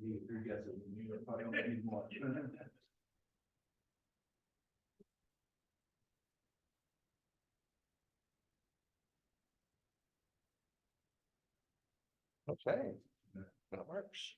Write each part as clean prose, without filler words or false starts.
Your guesses, you probably only need one. Okay, that works.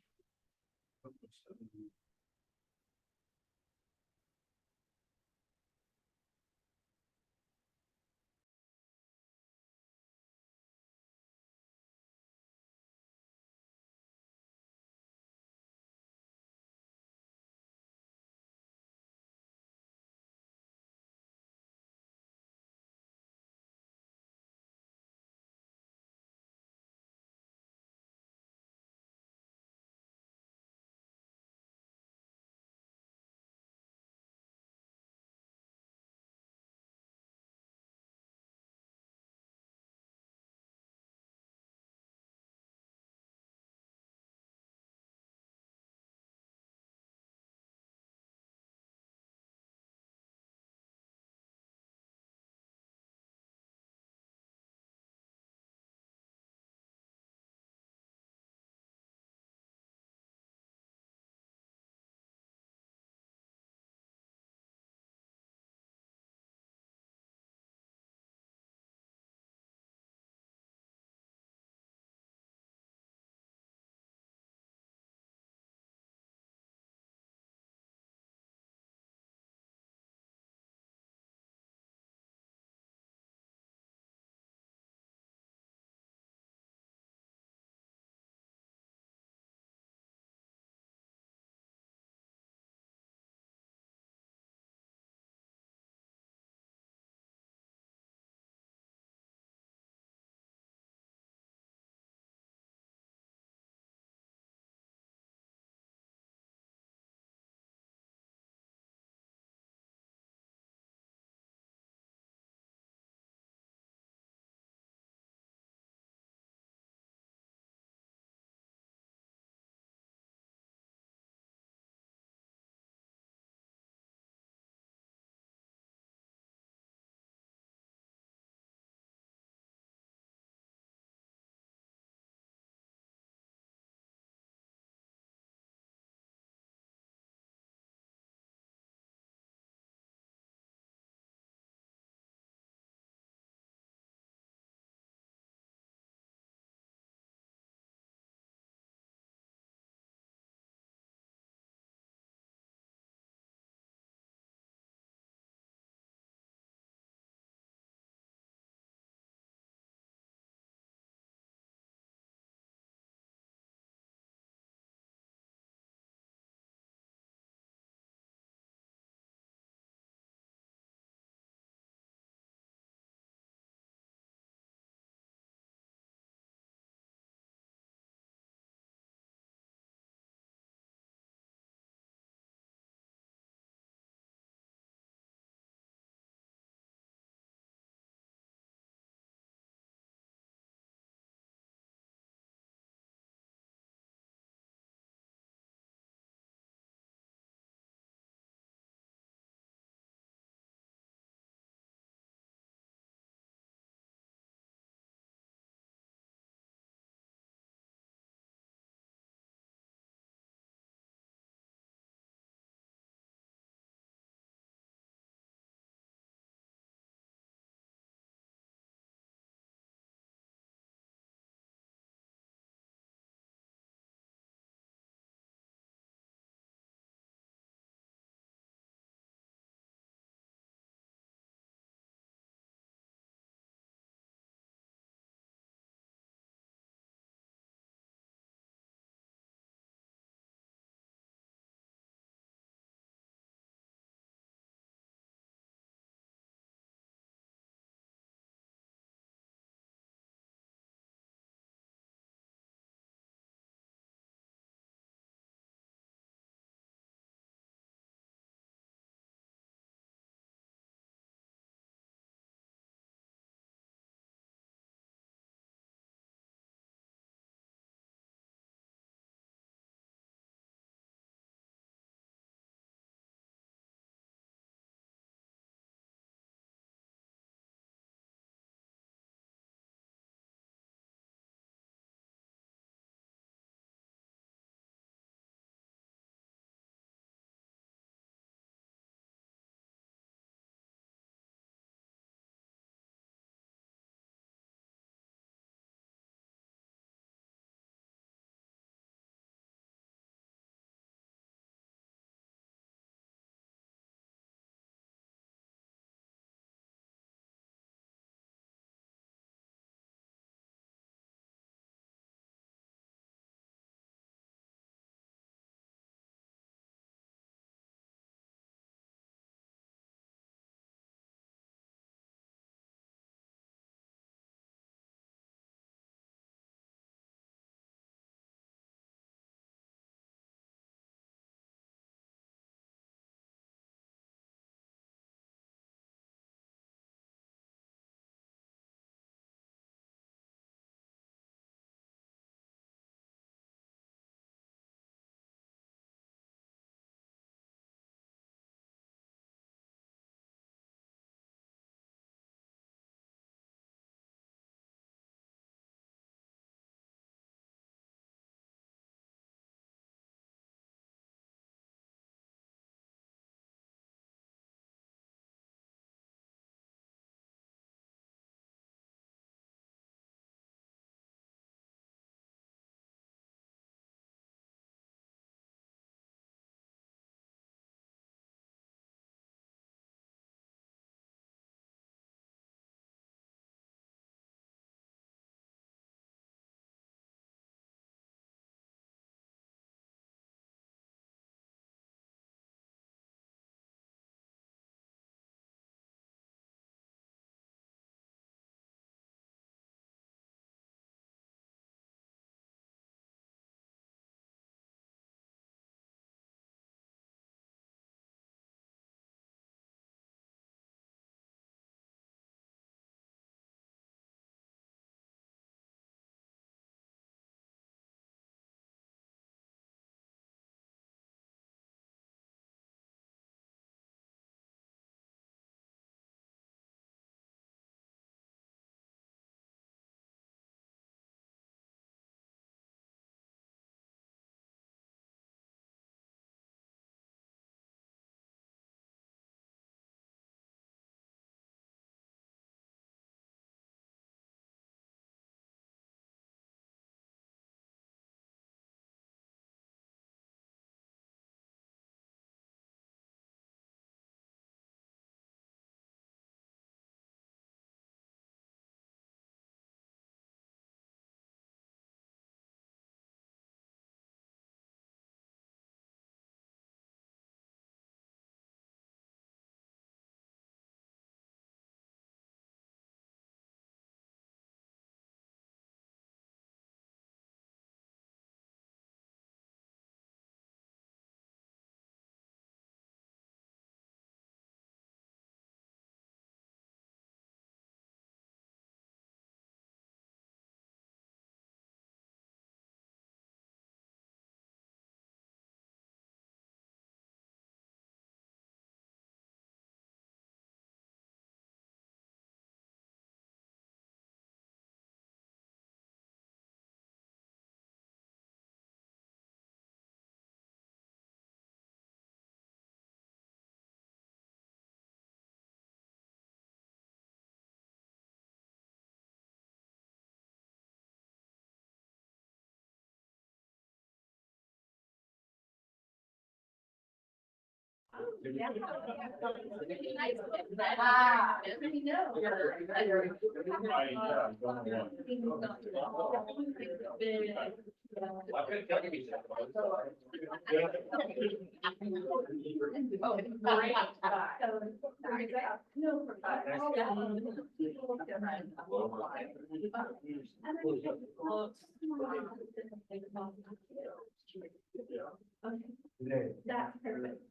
Yeah. That's perfect.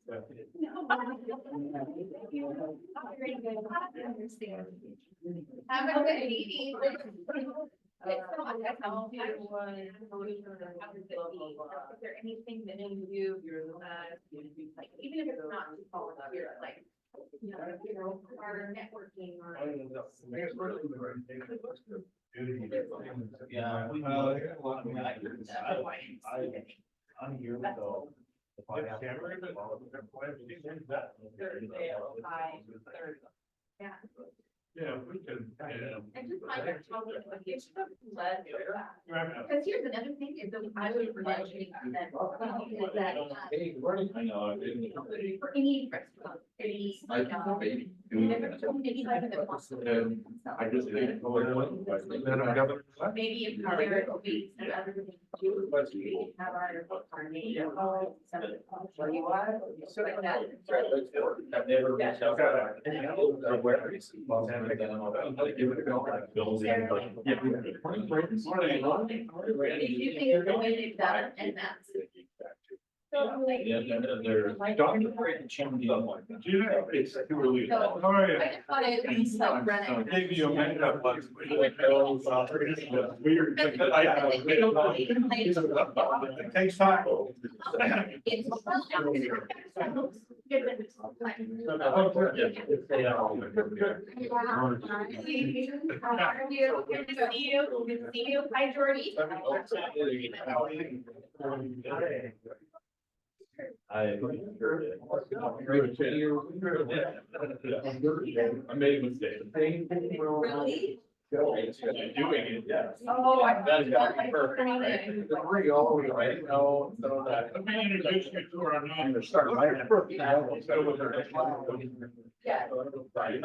No. Have a good meeting. Is there anything that you, like, even if it's not too far, like, our networking or. Yeah. I'm here with though. Yeah. Yeah, we can. And just find out how we, like, you should have led with that. Because here's another thing is that I would mention that, is that, I know, I didn't. for any restaurant, any. I think maybe. I just didn't know what it was. Maybe if there are weeks and other things too, we have our name, some of the, where you are, sort of that. I've never been. If you think the way they've done it, and that's. So like. It's too early. So, How are you? I just thought it was like running. Maybe you'll make that one. Weird. It takes time. It's. How are you? Good to see you. Good to see you. Hi, Jordy. I made a mistake. Really? Doing it, yes. Oh, I. That's gotta be perfect, right? Three all the way, right? No, so that. Let me introduce you to our non. Yeah.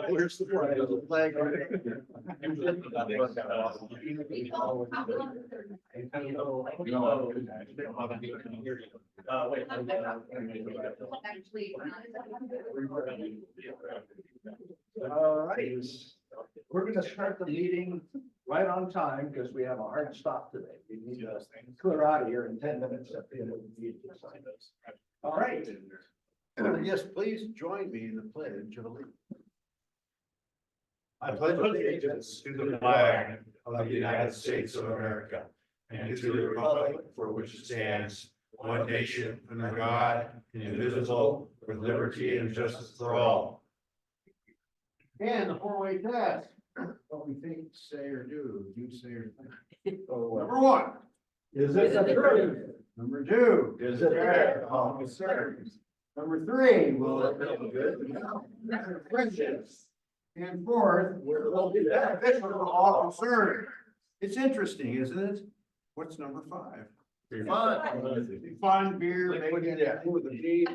Where's the flag? There's a flag right Actually. All right, we're gonna start the meeting right on time because we have a hard stop today. We need to clear out of here in 10 minutes at the end of the meeting. All right. Yes, please join me in the pledge of allegiance. I pledge allegiance to the flag of the United States of America and to the republic for which it stands, one nation, under God, indivisible, with liberty and justice for all. And the four-way test, what we think, say, or do, say, or think. Number one. Is it the truth? Number two. Is it fair? Concerns. Number three. Will it build good? Friendships. And fourth, will it be beneficial to all concerned? It's interesting, isn't it? What's number five? Fun, beer, bacon, with a G.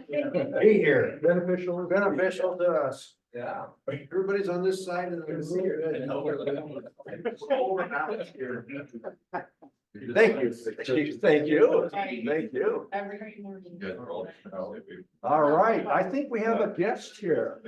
Be here. Beneficial. Beneficial to us. Yeah. Everybody's on this side of the. Thank you. Thank you. Thank you. Every morning. All right, I think we have a guest here.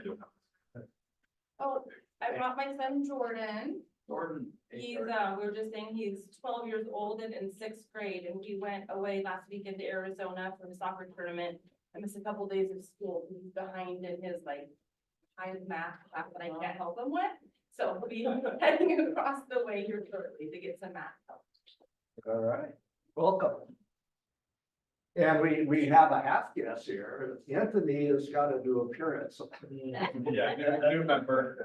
Oh, I brought my son Jordan. Jordan. He's, we were just saying he's 12 years old and in 6th grade, and we went away last weekend to Arizona for the soccer tournament. I missed a couple days of school. He's behind in his like kind of math class that I can't help him with. So we'll be heading across the way here shortly to get some math help. All right, welcome. And we have a half guest here. Anthony has got a new appearance. Yeah, I remember.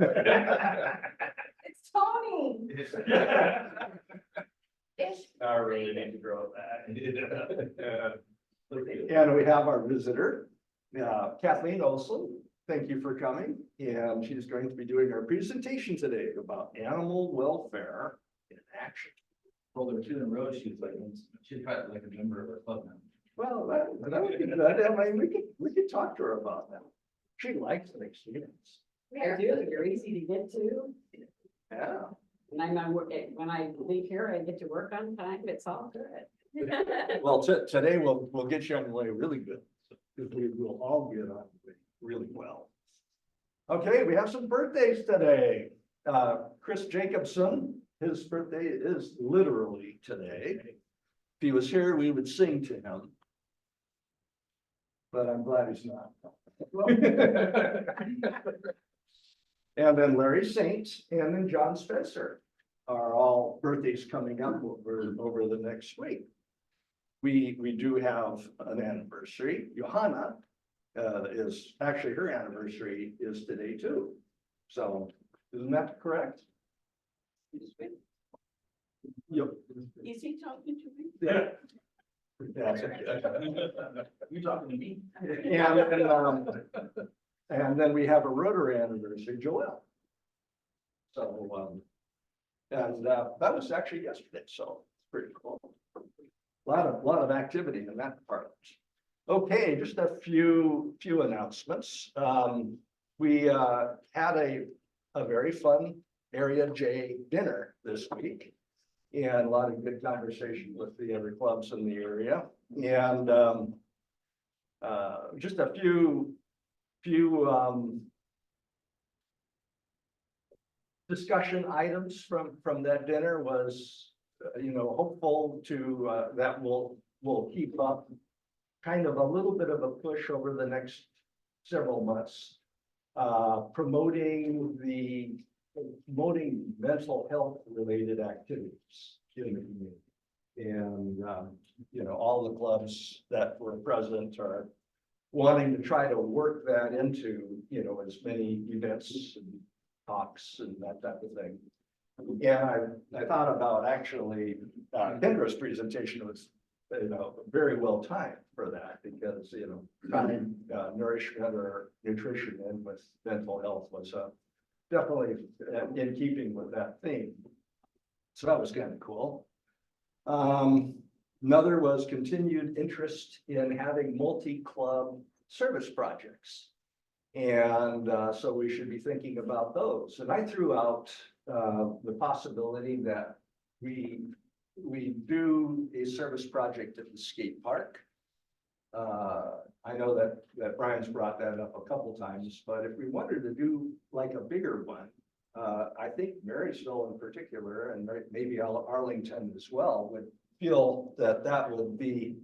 It's Tony. I really need to grow that. And we have our visitor, Kathleen Olson. Thank you for coming. And she's going to be doing our presentation today about animal welfare in action. Well, there were two in a row, she's probably like a member of our club now. Well, that would be good. I mean, we could talk to her about that. She likes Lake Stevens. I do, they're easy to get to, Yeah. and I'm on work, when I leave here, I get to work on time, it's all good. Well, today we'll get you on your way really good, because we will all get on the way really well. Okay, we have some birthdays today. Chris Jacobson, his birthday is literally today. If he was here, we would sing to him. But I'm glad he's not. And then Larry Saint and then John Spencer are all birthdays coming up over the next week. We do have an anniversary. Johanna is actually, her anniversary is today too. So isn't that correct? Yep. Is he talking to me? Yeah. That's You talking to me? And then we have a Rotary anniversary, Joel. So, and that was actually yesterday, so it's pretty cool. Lot of activity in that department. Okay, just a few announcements. We had a very fun Area J dinner this week. And a lot of good conversation with the other clubs in the area. And just a few discussion items from that dinner was, hopeful to that will keep up kind of a little bit of a push over the next several months, promoting mental health related activities in the community. And, all the clubs that were present are wanting to try to work that into, as many events and talks and that type of thing. Yeah, I thought about actually, Kendra's presentation was, very well timed for that because, tying nourishment or nutrition in with mental health was definitely in keeping with that theme. So that was kind of cool. Another was continued interest in having multi-club service projects. And so we should be thinking about those. And I threw out the possibility that we do a service project at the skate park. I know that Brian's brought that up a couple times, but if we wanted to do like a bigger one, I think Marysville in particular, and maybe Arlington as well, would feel that would be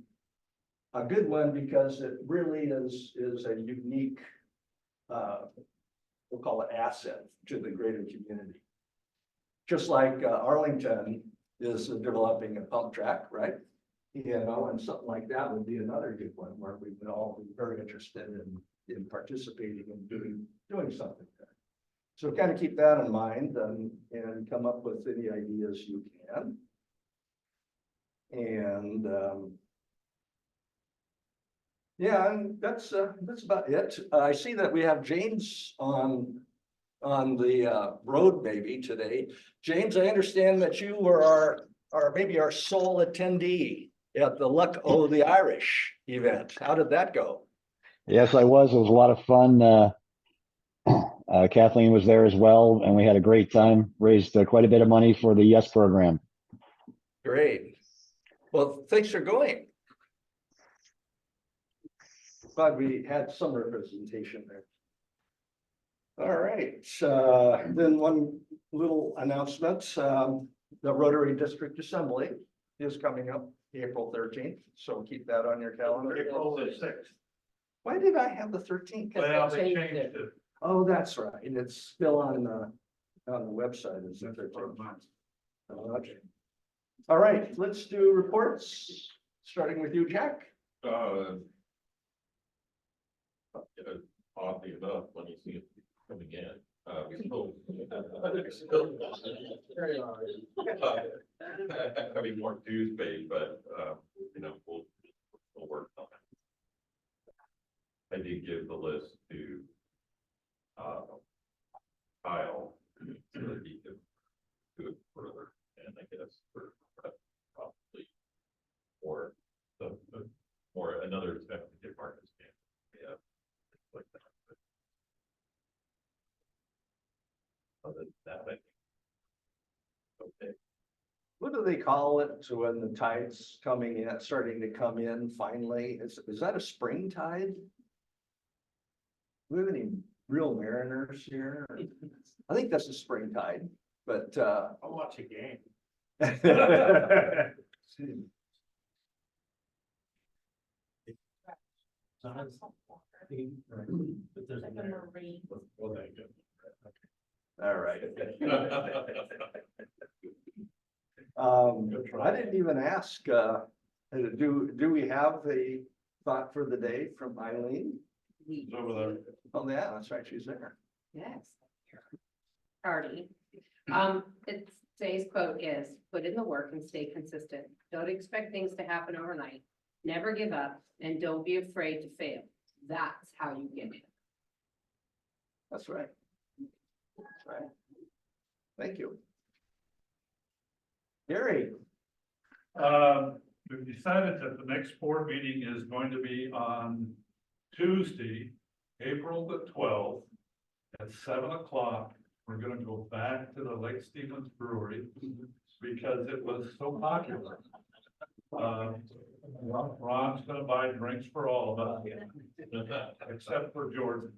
a good one because it really is a unique, we'll call it asset to the greater community. Just like Arlington is developing a pump track, right? And something like that would be another good one where we would all be very interested in participating and doing something there. So kind of keep that in mind and come up with any ideas you can. And yeah, and that's about it. I see that we have James on the road maybe today. James, I understand that you were maybe our sole attendee at the Luck O' the Irish event. How did that go? Yes, I was. It was a lot of fun. Kathleen was there as well, and we had a great time. Raised quite a bit of money for the YES program. Great. Well, thanks for going. Glad we had some representation there. All right, then one little announcement. The Rotary District Assembly is coming up April 13th, so keep that on your calendar. April the 6th. Why did I have the 13th? Well, they changed it. Oh, that's right. It's still on the website. Is it? Okay. All right, let's do reports, starting with you, Jack. Oddly enough, when you see it coming in, having more dues paid, but, we'll work on it. I did give the list to, Kyle, so that he could do it further, and I guess for probably more another step to get markets. Yeah, like that. they call it when the tide's coming in, starting to come in finally? Is that a spring tide? Do we have any real mariners here? I think that's a spring tide, but, I'll watch a game. Like a marine. Well, thank you. all right. I didn't even ask, do we have the thought for the day from Eileen? It's over there. Oh, yeah, that's right, she's there. Yes. Party. Today's quote is, put in the work and stay consistent. Don't expect things to happen overnight. Never give up and don't be afraid to fail. That's how you get it. That's right. That's right. Thank you. Gary, We've decided that the next board meeting is going to be on Tuesday, April the 12th at 7 o'clock. We're gonna go back to the Lake Stevens Brewery because it was so popular. Ron's gonna buy drinks for all of us, except for Jordan.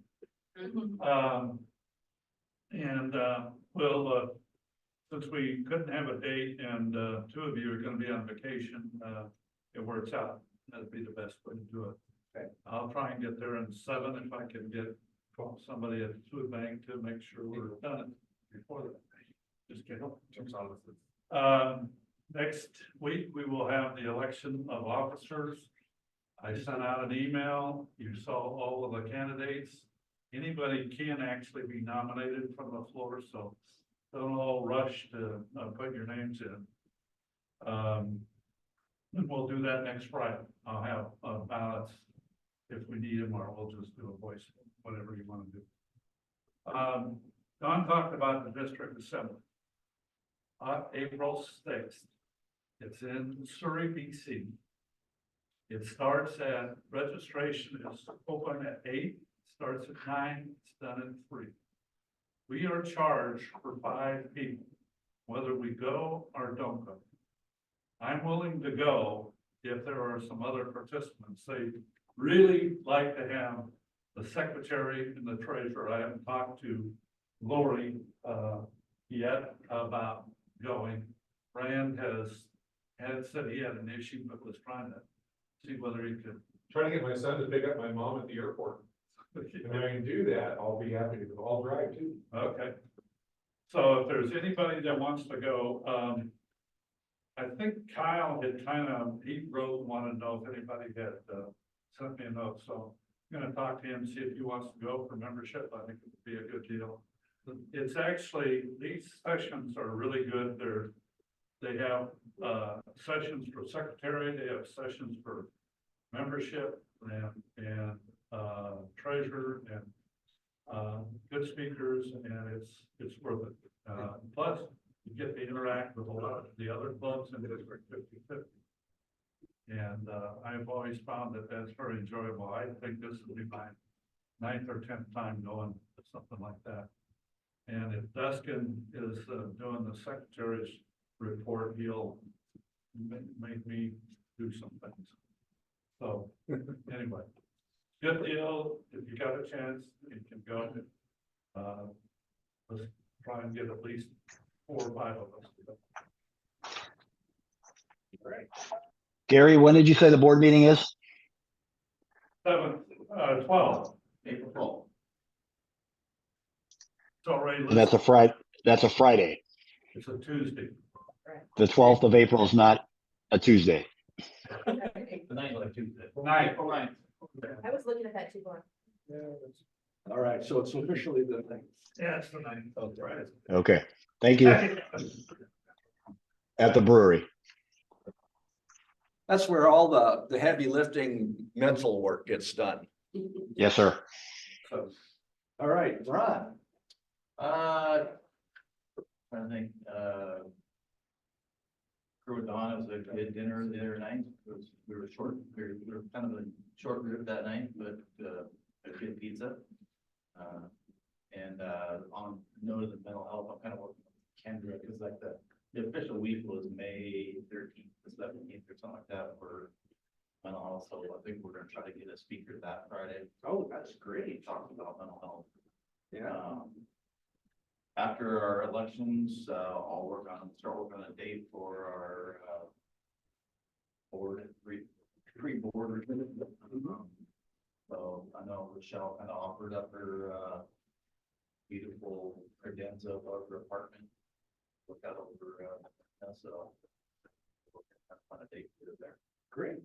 We'll, since we couldn't have a date and, two of you are gonna be on vacation, it works out. That'd be the best way to do it. Okay. I'll try and get there in 7 if I can get somebody at Food Bank to make sure we're done before that. Just kidding. Next week, we will have the election of officers. I sent out an email. You saw all of the candidates. Anybody can actually be nominated from the floor, so don't all rush to put your names in. And we'll do that next Friday. I'll have ballots if we need them, or we'll just do a voice, whatever you want to do. Don talked about the district assembly. April 6th. It's in Surrey, BC. It starts at, registration is open at 8, starts at 9, it's done at 3. We are charged for 5 people, whether we go or don't go. I'm willing to go if there are some other participants. They really like to have the secretary and the treasurer. I haven't talked to Lori yet about going. Rand had said he had an issue, but was trying to see whether he could. Trying to get my son to pick up my mom at the airport. And when I can do that, I'll be happy to go. I'll drive too. Okay. So if there's anybody that wants to go, I think Kyle had he wrote, wanted to know if anybody had, sent me a note, so I'm gonna talk to him, see if he wants to go for membership. I think it would be a good deal. It's actually, these sessions are really good. They have, sessions for secretary, they have sessions for membership and treasurer and good speakers, and it's worth it. Plus, you get to interact with a lot of the other clubs in District 50/50. And I've always found that that's very enjoyable. I think this will be my 9th or 10th time going to something like that. And if Duskin is doing the secretary's report, he'll make me do some things. So anyway, good deal. If you got a chance, you can go. Let's try and get at least 4 or 5 of us. Great. Gary, when did you say the board meeting is? 12. April 12. It's already. And that's a Friday. That's a Friday. It's a Tuesday. The 12th of April is not a Tuesday. The 9th of Tuesday. 9th. I was looking at that too, going. all right, so it's officially the thing. Yeah, it's the 9th. Oh, right. Okay, thank you. At the brewery. That's where all the heavy lifting mental work gets done. Yes, sir. So, all right, Ron. I think, crew with Dawn was a good dinner the other night. We were kind of a short group that night, but, a good pizza. And, on note of the mental health, I'm kind of working with Kendra, because like The official week was May 13th to 17th or something like that for mental health, so I think we're gonna try to get a speaker that Friday. Oh, that's great. Talking about mental health. Yeah. After our elections, I'll start working on a date for our, board, pre-board. So I know Rochelle kind of offered up her, beautiful credenza of her apartment. Look that over, so. We'll find a date to do there. Great.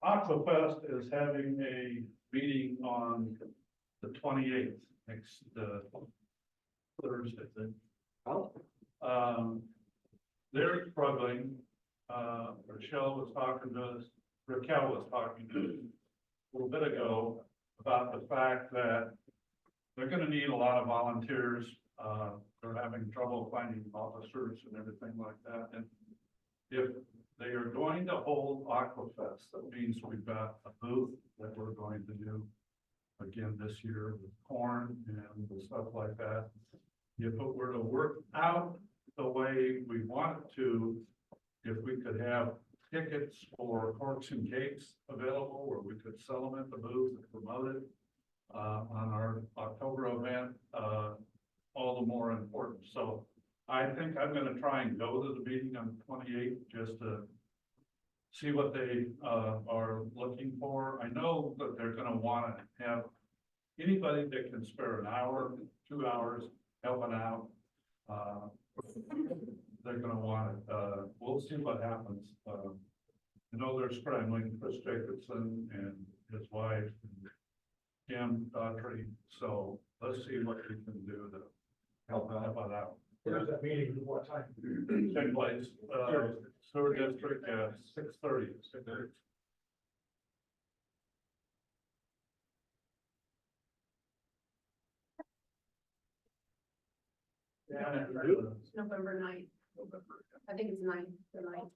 Aquafest is having a meeting on the 28th, next, Thursday. Oh, They're struggling, Raquel was talking to us a little bit ago about the fact that they're gonna need a lot of volunteers. They're having trouble finding officers and everything like that, and if they are going to hold Aquafest, that means we've got a booth that we're going to do again this year with corn and the stuff like that. If it were to work out the way we want it to, if we could have tickets for corks and cakes available, where we could sell them at the booth and promote it on our October event, all the more important. So I think I'm gonna try and go to the meeting on the 28th, just to see what they are looking for. I know that they're gonna wanna have anybody that can spare an hour, 2 hours, helping out. They're gonna want it. We'll see what happens. I know they're scrambling, Chris Jacobson and his wife, and Jim Daughtry. So let's see what we can do to help out. where's that meeting? What time? Same place, sewer district at 6:30. November 9th. I think it's 9th, the 9th.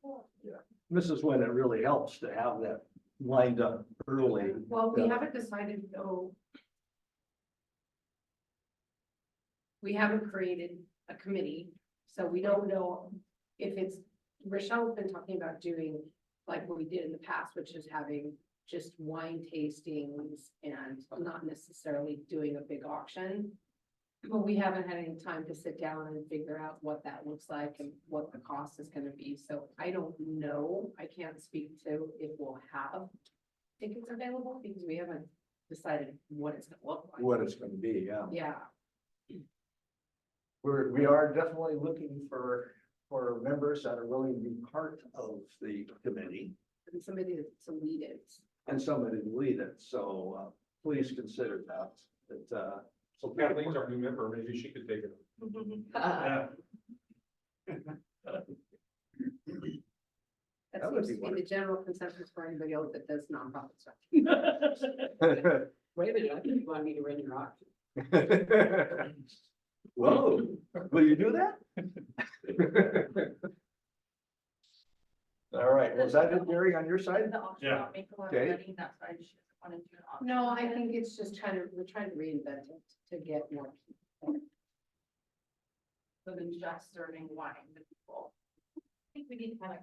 Mrs. Wynn, it really helps to have that lined up early. Well, we Yeah. haven't decided though. We haven't created a committee, so we don't know if it's, Rochelle's been talking about doing like what we did in the past, which is having just wine tastings and not necessarily doing a big auction. But we haven't had any time to sit down and figure out what that looks like and what the cost is gonna be, so I don't know, I can't speak to if we'll have tickets available, because we haven't decided what it's gonna look like. What it's gonna be, yeah. Yeah, We are definitely looking for members that are willing to be part of the committee and somebody to lead it. and somebody to lead it, so, please consider that, So Kathleen's our new member, maybe she could take it. Yeah. That That would seems be to be the general consensus for anybody else that does nonprofit stuff. Wait a minute, I think you want me to run your auction. Whoa, will you do that? All right, was that it, Gary, on your side? The auction Yeah. not make a lot of Okay. money, that's why I just wanted to do an auction. No, I think it's just we're trying to reinvent it to get more people. So than just serving wine to people. I think we need kind of.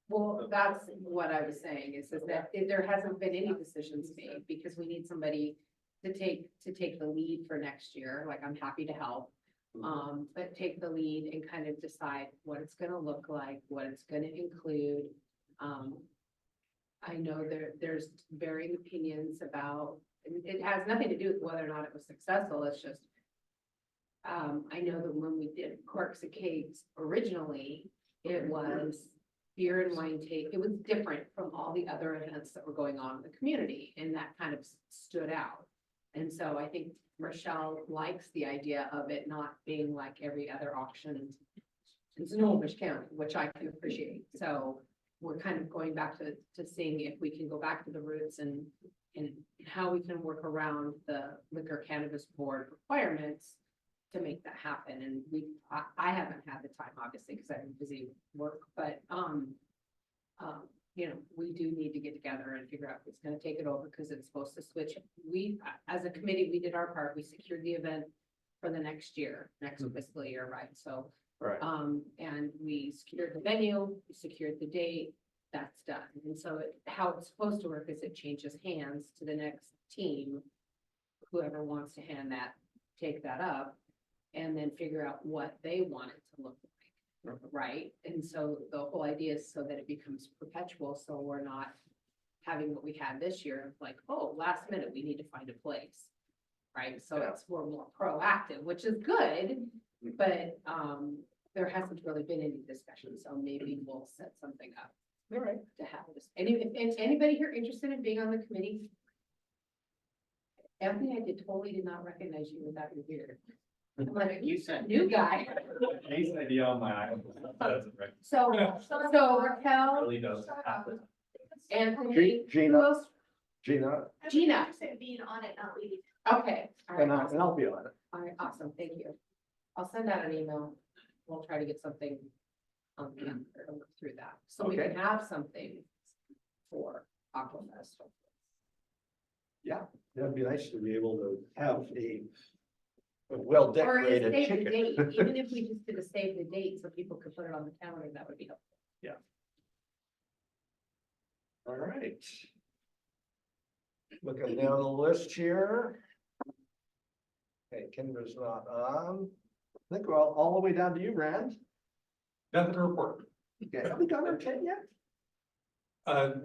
Well, that's what I was saying, is that there hasn't been any decisions made, because we need somebody to take the lead for next year, like I'm happy to help. But take the lead and kind of decide what it's gonna look like, what it's gonna include. I know there's varying opinions about, it has nothing to do with whether or not it was successful, it's just. I know that when we did Corks and Cakes originally, it was beer and wine taste, it was different from all the other events that were going on in the community, and that kind of stood out. And so I think Rochelle likes the idea of it not being like every other auction in Snohomish County, which I can appreciate. So we're kind of going back to seeing if we can go back to the roots and how we can work around the liquor cannabis board requirements to make that happen. And I haven't had the time, obviously, because I've been busy with work, but, you know, we do need to get together and figure out who's gonna take it over, because it's supposed to switch. We, as a committee, we did our part, we secured the event for the next year, next fiscal year, right? So, Right. and we secured the venue, we secured the date, that's done. And so how it's supposed to work is it changes hands to the next team. Whoever wants to take that up and then figure out what they want it to look like. Right? And so the whole idea is so that it becomes perpetual, so we're not having what we had this year, of like, oh, last minute, we need to find a place. Right? So we're more proactive, which is good, but, there hasn't really been any discussion, so maybe we'll set something up. All right. To have this. Anybody here interested in being on the committee? Anthony, I totally did not recognize you without your beard. I'm like, You sent. new guy. Nice idea on my. So Raquel, Really does happen. Anthony, who Gina, else? Gina, Gina. Being on it, not leading. Okay. All right, and awesome. I'll be on it. All right, awesome, thank you. I'll send out an email. We'll try to get something on the calendar to work through that, so we can have something for Aquafest. That'd be nice to be able to have a Or a well-decorated save the chicken. date, even if we just did a save the date so people could put it on the calendar, that would be helpful. All right. Looking down the list here. Okay, Kendra's not on. I think we're all the way down to you, Rand. Nothing to report. Okay, have we got our 10 yet?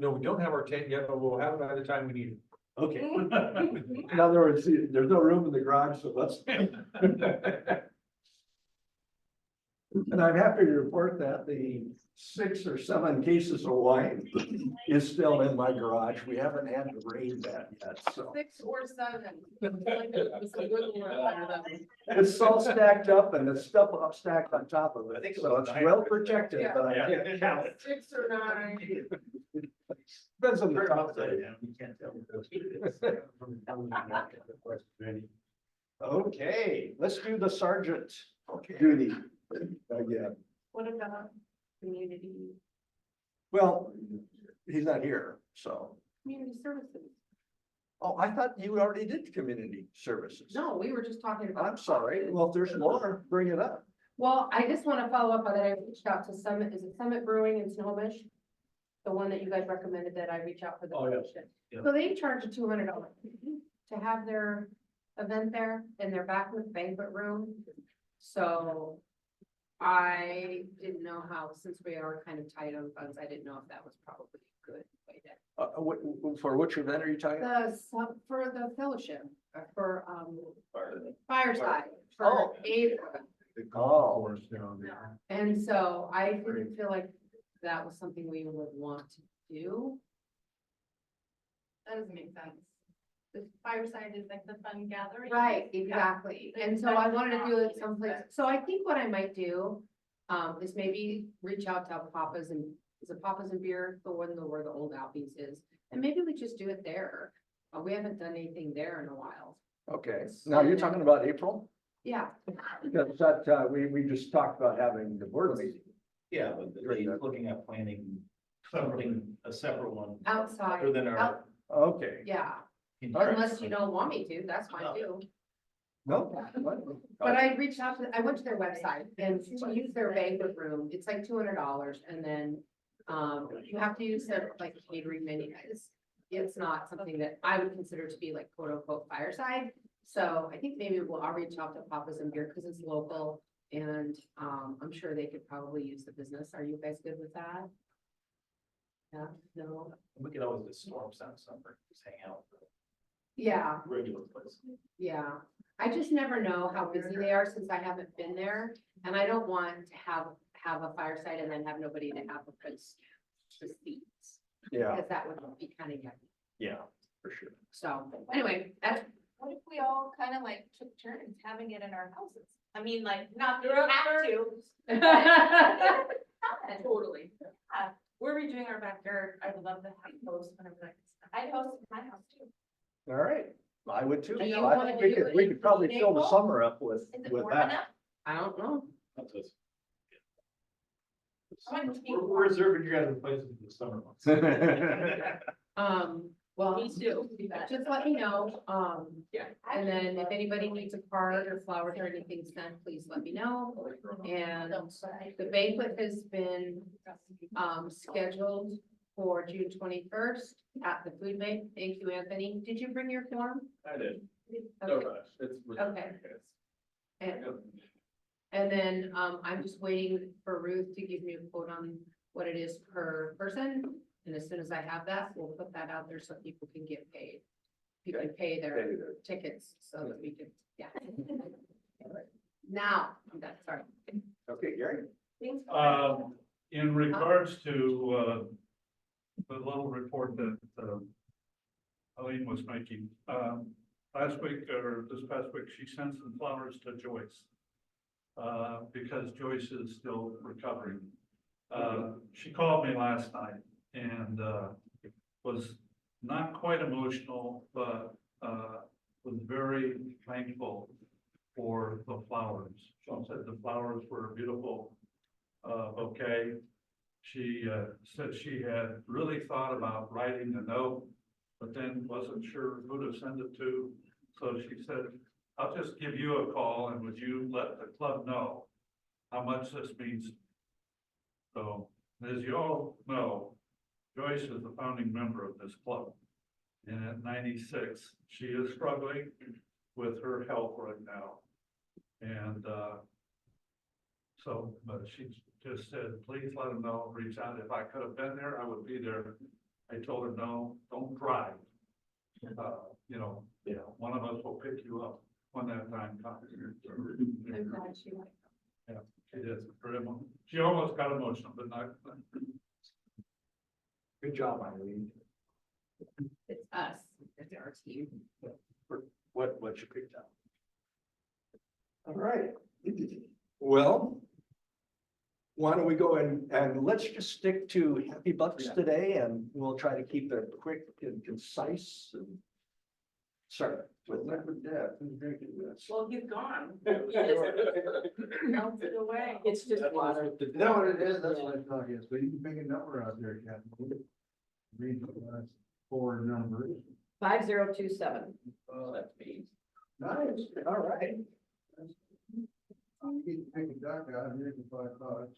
No, we don't have our tent yet, but we'll have it by the time we need it. Okay. In other words, there's no room in the garage, so let's. And I'm happy to report that the 6 or 7 cases of wine is still in my garage. We haven't had to raid that yet, so. 6 or 7. It's all stacked up and it's stuff stacked on top of I it, think it so was it's 9. well protected, but I can't count it. 6 or 9. Depends on the top. You can't tell. Okay, let's do the sergeant duty again. What about community, Well, he's not here, so. Community services. Oh, I thought you already did community services. No, we were just talking about. I'm sorry. Well, if there's more, bring it up. Well, I just want to follow up on that. I reached out to Summit, is it Summit Brewing in Snohomish? The one that you guys recommended that I reach out for the. Oh, yes. promotion. Yeah. So they charge $200 to have their event there in their backlit banquet room. So I didn't know how, since we are kind of tight on funds, I didn't know if that was probably a good way to. For which event are you talking about? For the fellowship, for, Fireside. Fireside, Oh. for April. Oh. And so I didn't feel like that was something we would want to do. that doesn't make sense. The fireside is like the fun gathering. Right, exactly. And so I wanted to do it someplace. So I think what I might do, is maybe reach out to Papa's and, is it Papa's and Beer, the one where the old Albies is? And maybe we just do it there. We haven't done anything there in a while. Okay, now you're talking about April? Yeah, Because that, we just talked about having the board meeting. Yeah, but he's looking at planning something, a separate one. outside. Other than our. Okay, Yeah, interest. unless you don't want me to, that's fine too. no. But I reached out to, I went to their website and to use their banquet room, it's like $200 and then. You have to use their like catering menu. It's not something that I would consider to be like quote unquote fireside. So I think maybe I'll reach out to Papa's and Beer because it's local and I'm sure they could probably use the business. Are you guys good with that? Yeah, no, We could always just storm sound somewhere, just hang out. yeah, Regular place. yeah. I just never know how busy they are since I haven't been there. And I don't want to have a fireside and then have nobody to have a place to seats. Yeah, Because that would be kind of yucky. yeah, for sure. So anyway, that's, What if we all kind of like took turns having it in our houses? I mean, like, not that You're you up have first. to. Totally. We're redoing our backyard. I would love to have those whenever that gets done. I'd host in my house too. All right, I would too. Do you I wanna think we do could, it we in could probably fill the April? summer up with Is it that. warm enough? I don't know. That's us. I want it to be We're warm. reserving you guys a place in the summer months. Well, Me too. just let me know, Yeah. and then if anybody needs a card or flowers or anything sent, please let me know. And the banquet has been, scheduled for June 21st at the food bank. Thank you, Anthony. Did you bring your form? I did. No Okay. rush. It's. Okay. And then, I'm just waiting for Ruth to give me a quote on what it is per person. And as soon as I have that, we'll put that out there so people can get paid. You can pay their tickets so that we can, yeah. Now, I'm done, sorry. Okay, Gary? Thanks. In regards to, the little report that, Eileen was making, last week or this past week, she sent some flowers to Joyce. Because Joyce is still recovering. She called me last night and, was not quite emotional, but, was very thankful for the flowers. She said the flowers were a beautiful, bouquet. She, said she had really thought about writing a note, but then wasn't sure who to send it to. So she said, I'll just give you a call and would you let the club know how much this means? So, as you all know, Joyce is the founding member of this club. And at 96, she is struggling with her health right now. And, so, but she just said, please let them know, reach out. If I could have been there, I would be there. I told her, no, don't drive. You know, one of us will pick you up when that time comes. I'm glad she liked Yeah, she did. She almost got emotional, but not. Good job, Eileen. it. It's us, it's our team. What you picked up? All right. Well, why don't we go and let's just stick to Happy Bucks today, and we'll try to keep it quick and concise and start with liquid death. Who's drinking this? Well, he's gone. He just melted away. It's just water. Is that what it is? That's what I thought, yes, but you can pick a number out there, Captain. Read the last four numbers. 5027. Oh, that's me. Nice, all right. You can pick a duck out, here's the $5.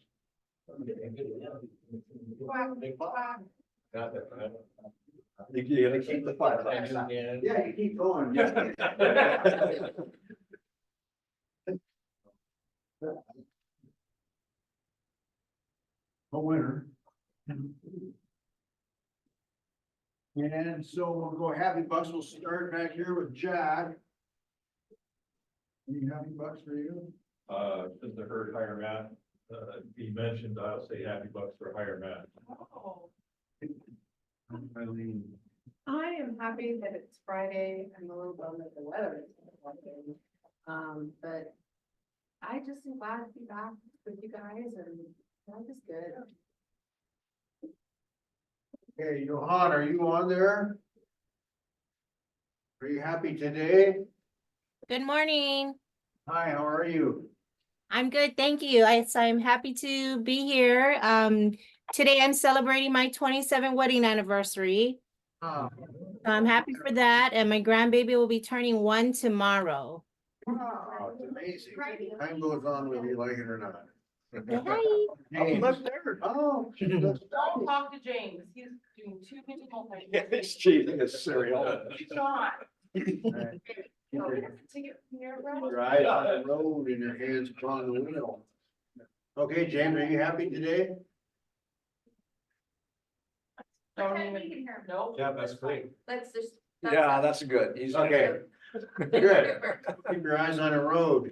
You're gonna keep the five. Yeah, you keep going. A winner. And so we'll go Happy Bucks. We'll start back here with Jack. Any Happy Bucks for you? Since I heard higher math, be mentioned, I'll say happy bucks for higher math. Oh. Eileen. I am happy that it's Friday. I'm a little bummed that the weather is working. But I just am glad to be back with you guys and life is good. Hey, Johan, are you on there? Are you happy today? Good morning. Hi, how are you? I'm good, thank you. I'm happy to be here. Today I'm celebrating my 27th wedding anniversary. Oh, I'm happy for that, and my grandbaby will be turning 1 tomorrow. wow, it's amazing. Time goes on whether you like it or not. Say hi. Hey, oh, Don't talk to James. He's doing too many multitasking. It's cheating, it's cereal. He's not. Right. Oh, we have to take it from here, Brad? Drive on the road and your hands upon the wheel. Okay, James, are you happy today? Don't even, no. Yeah, that's great. Let's just. Yeah, that's good. He's Okay, good. Keep your eyes on the road.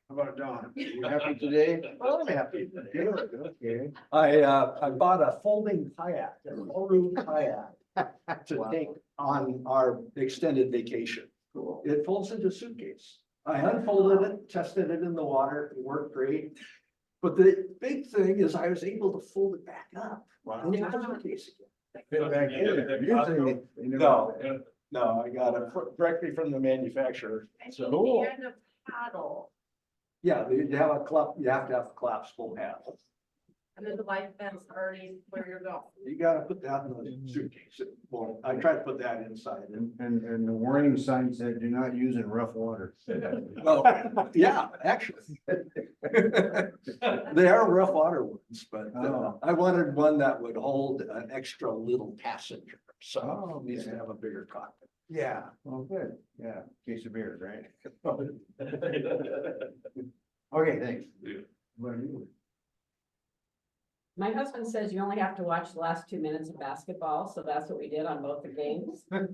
How about Don? You happy today? Well, I'm happy. Good, okay. I bought a folding kayak, a four-room kayak to take on our extended vacation. Cool. It folds into a suitcase. I unfolded it, tested it in the water, it worked great. But the big thing is I was able to fold it back up into the suitcase again. Fit back in there. Usually, you No. know, No, I got it directly from the manufacturer. And So, a paddle. yeah, you have a you have to have a collapsible handle. And then the life fence already where you're going. You gotta put that in the suitcase. Well, I tried to put that inside and, And the warning sign said, do not use in rough water. well, yeah, actually. They are rough water ones, but I wanted one that would hold an extra little passenger. So it needs to have a bigger cockpit. Yeah. Well, good. Yeah, case of beer, right? Okay, thanks. What are you? My husband says you only have to watch the last 2 minutes of basketball, so that's what we did on both the games. And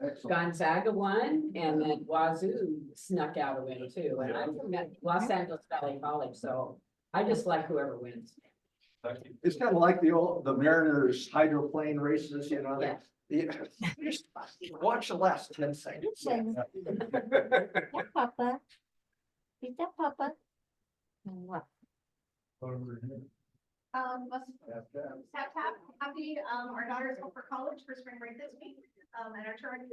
Excellent. Gonzaga won, and then Wazoo snuck out a win too. And I'm from Los Angeles Valley College, so I just like whoever wins. It's kind of like the Mariners hydroplane races, you know? Yeah. Just watch the last 10 seconds. Yeah, Papa. Is that Papa? What? Happy, our daughters go for college for spring break this week, and our son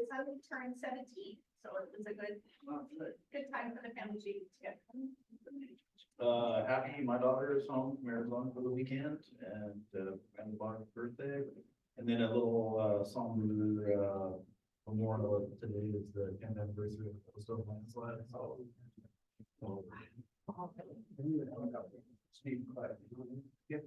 turned 17, so it was a good time for the family to get together. Happy, my daughter is home from Arizona for the weekend and grandmother's birthday. And then a little somber memorial today is the 10th anniversary of the coastal landslide. So, Steve Clark. Yep.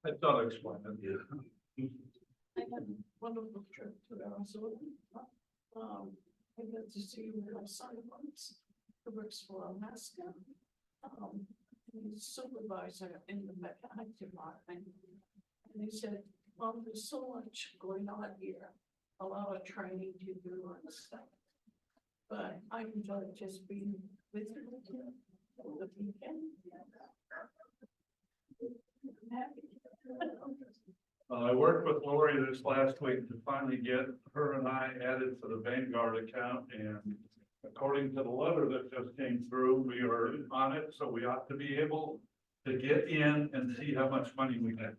I thought I explained it, yeah. I had a wonderful trip to Arizona. I got to see my son once, who works for Alaska. He's supervisor in the mechanic department. And he said, well, there's so much going on here, a lot of training to do and stuff. But I enjoy just being with you for the weekend. I'm happy. I worked with Lori this last week to finally get her and I added to the Vanguard account, and according to the letter that just came through, we are on it, so we ought to be able to get in and see how much money we get.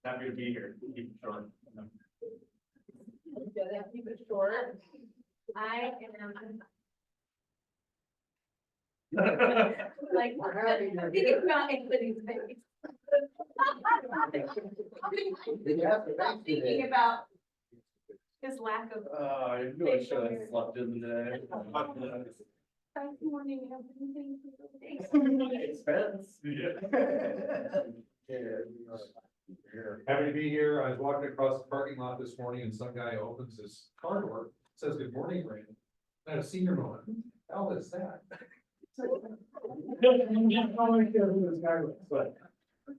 Happy to be here. Keep it short. Keep it short. I am. Like, thinking about Anthony's face. I'm thinking about his lack of. I knew I should have slept in today. Good morning, Anthony. Expense. Happy to be here. I was walking across the parking lot this morning and some guy opens his car door, says, "Good morning, Rain." I had a senior moment. How is that?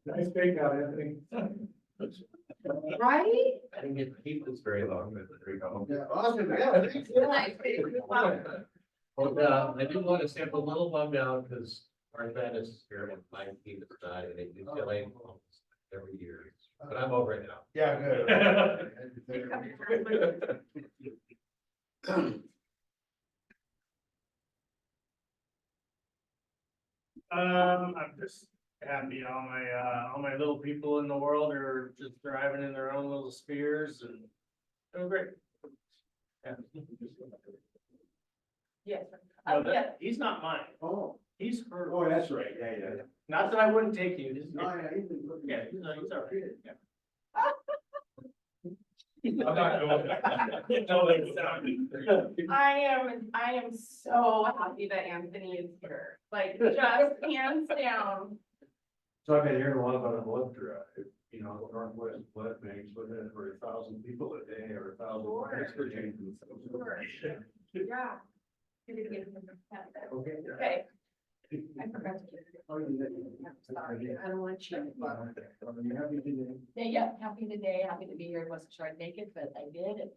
Nice bake out, Anthony. Right? I didn't get to keep this very long, but there we go. Yeah, awesome. Yeah, thanks. Well, I do want to say I'm a little bummed out because our Madness is here on 19th of tonight and they do delay almost every year, but I'm over it now. Yeah, good. I'm just happy all my little people in the world are just thriving in their own little spheres and doing great. Yeah. Yes. No, Yeah. he's not mine. Oh, He's her. oh, that's right. Yeah, yeah. Not that I wouldn't take you. No, yeah, he's been looking- Yeah, he's all right. Yeah. I'm not going back. No, that's not. I am so happy that Anthony is here, like just hands down. So I've been hearing a lot about a blood drive, you know, Northwest Blood Banks, looking at for 1,000 people a day or 1,000. Sure. Sure. Yeah. Okay. Okay. I forgot to. Oh, you did. Sorry, I don't want you. You happy today? Yeah, happy today, happy to be here. Wasn't sure I'd make it, but I did.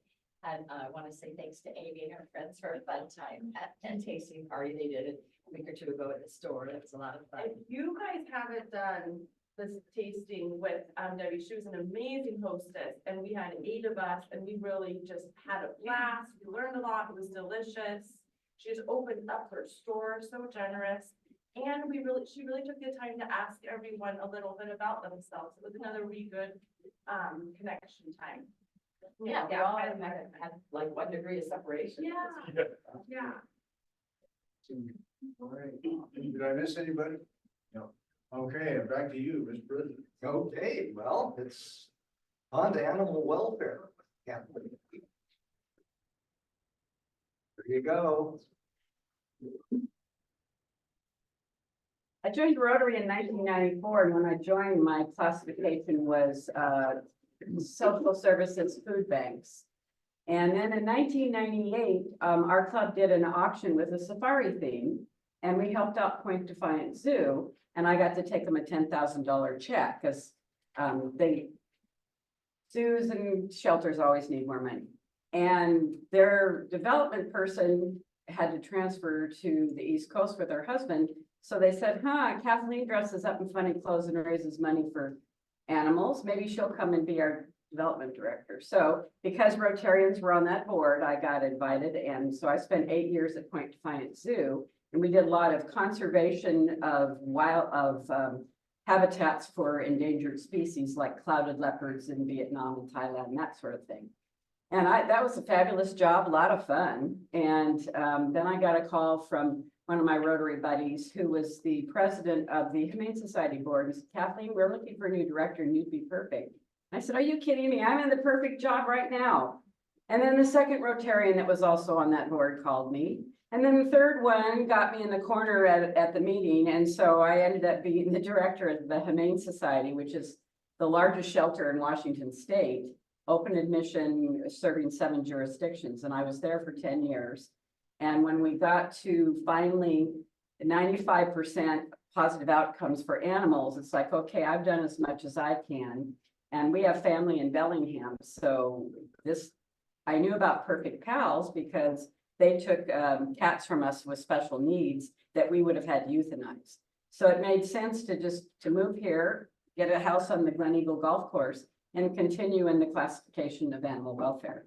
And I want to say thanks to Amy and her friends for a fun time at a tasting party. They did it a week or two ago at the store. It was a lot of fun. If you guys haven't done this tasting with Debbie, she was an amazing hostess and we had 8 of us and we really just had a blast. We learned a lot. It was delicious. She just opened up her store, so generous. And she really took the time to ask everyone a little bit about themselves. It was another really good, connection time. Yeah, we all had like 1 degree of separation. Yeah, yeah. All right. Did I miss anybody? No. Okay, back to you, Mr. President. Okay, well, it's on to animal welfare. Yeah. There you go. I joined Rotary in 1994, and when I joined, my classification was social services food banks. And then in 1998, our club did an auction with a safari theme, and we helped out Point Defiance Zoo, and I got to take them a $10,000 check because zoos and shelters always need more money. And their development person had to transfer to the East Coast with her husband. So they said, Kathleen dresses up in funny clothes and raises money for animals. Maybe she'll come and be our development director. So because Rotarians were on that board, I got invited. And so I spent 8 years at Point Defiance Zoo. And we did a lot of conservation of habitats for endangered species like clouded leopards in Vietnam and Thailand, that sort of thing. And that was a fabulous job, a lot of fun. And then I got a call from one of my Rotary buddies who was the president of the Humane Society board. He said, Kathleen, we're looking for a new director and you'd be perfect. I said, are you kidding me? I'm in the perfect job right now. And then the second Rotarian that was also on that board called me. And then the third one got me in the corner at the meeting. And so I ended up being the director of the Humane Society, which is the largest shelter in Washington State, open admission, serving 7 jurisdictions. And I was there for 10 years. And when we got to finally 95% positive outcomes for animals, it's like, okay, I've done as much as I can. And we have family in Bellingham. So I knew about Perfect Pals because they took cats from us with special needs that we would have had euthanized. So it made sense to move here, get a house on the Glen Eagle Golf Course, and continue in the classification of animal welfare.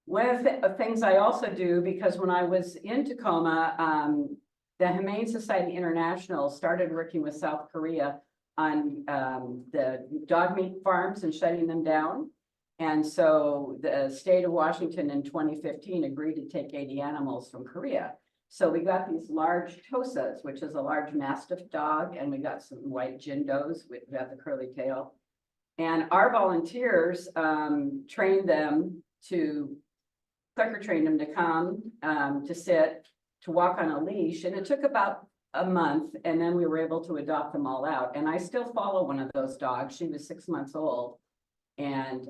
One of the things I also do, because when I was in Tacoma, the Humane Society International started working with South Korea on the dog meat farms and shutting them down. And so the state of Washington in 2015 agreed to take 80 animals from Korea. So we got these large Tosas, which is a large Mastiff dog, and we got some white Jindos with the curly tail. And our volunteers trained them to trained them to come, to sit, to walk on a leash. And it took about a month, and then we were able to adopt them all out. And I still follow one of those dogs. She was 6 months old. And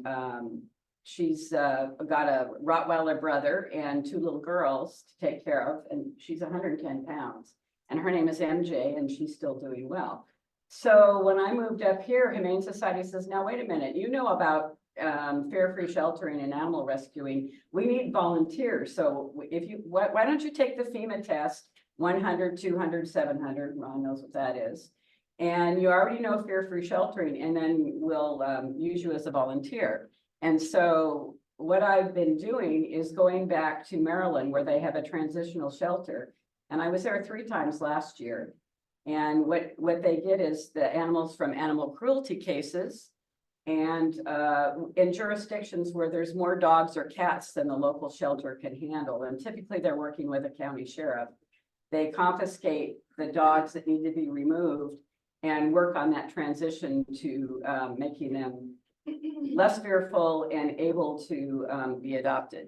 she's got a Rottweiler brother and 2 little girls to take care of. And she's 110 pounds. And her name is MJ, and she's still doing well. So when I moved up here, Humane Society says, now, wait a minute, you know about fare-free sheltering and animal rescuing. We need volunteers. So why don't you take the FEMA test, 100, 200, 700, Ron knows what that is. And you already know fare-free sheltering, and then we'll use you as a volunteer. And so what I've been doing is going back to Maryland where they have a transitional shelter. And I was there 3 times last year. And what they get is the animals from animal cruelty cases. And in jurisdictions where there's more dogs or cats than the local shelter can handle, and typically they're working with a county sheriff, they confiscate the dogs that need to be removed and work on that transition to making them less fearful and able to be adopted.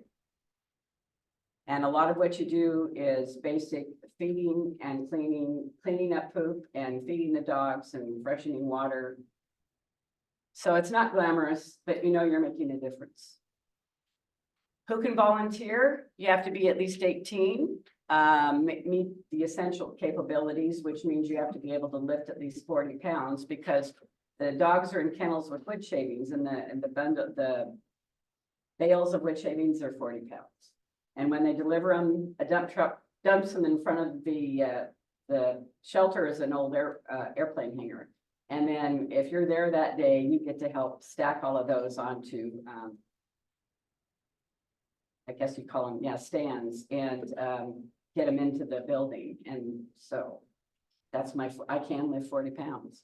And a lot of what you do is basic feeding and cleaning up poop and feeding the dogs and freshening water. So it's not glamorous, but you know you're making a difference. Who can volunteer? You have to be at least 18, meet the essential capabilities, which means you have to be able to lift at least 40 pounds because the dogs are in kennels with wood shavings, and the bales of wood shavings are 40 pounds. And when they deliver them, a dump truck dumps them in front of the shelter is an old airplane hangar. And then if you're there that day, you get to help stack all of those onto, I guess you call them, stands. And get them into the building, and so that's I can lift 40 pounds.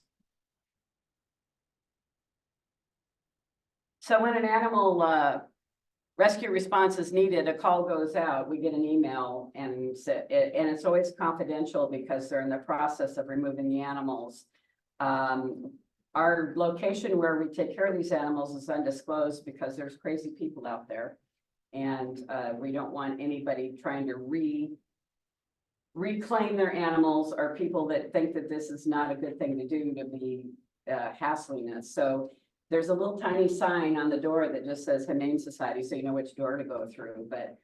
So when an animal rescue response is needed, a call goes out, we get an email, and it's always confidential because they're in the process of removing the animals. Our location where we take care of these animals is undisclosed because there's crazy people out there. And we don't want anybody trying to reclaim their animals, or people that think that this is not a good thing to do, to be hassling us. So there's a little tiny sign on the door that just says Humane Society, so you know which door to go through, but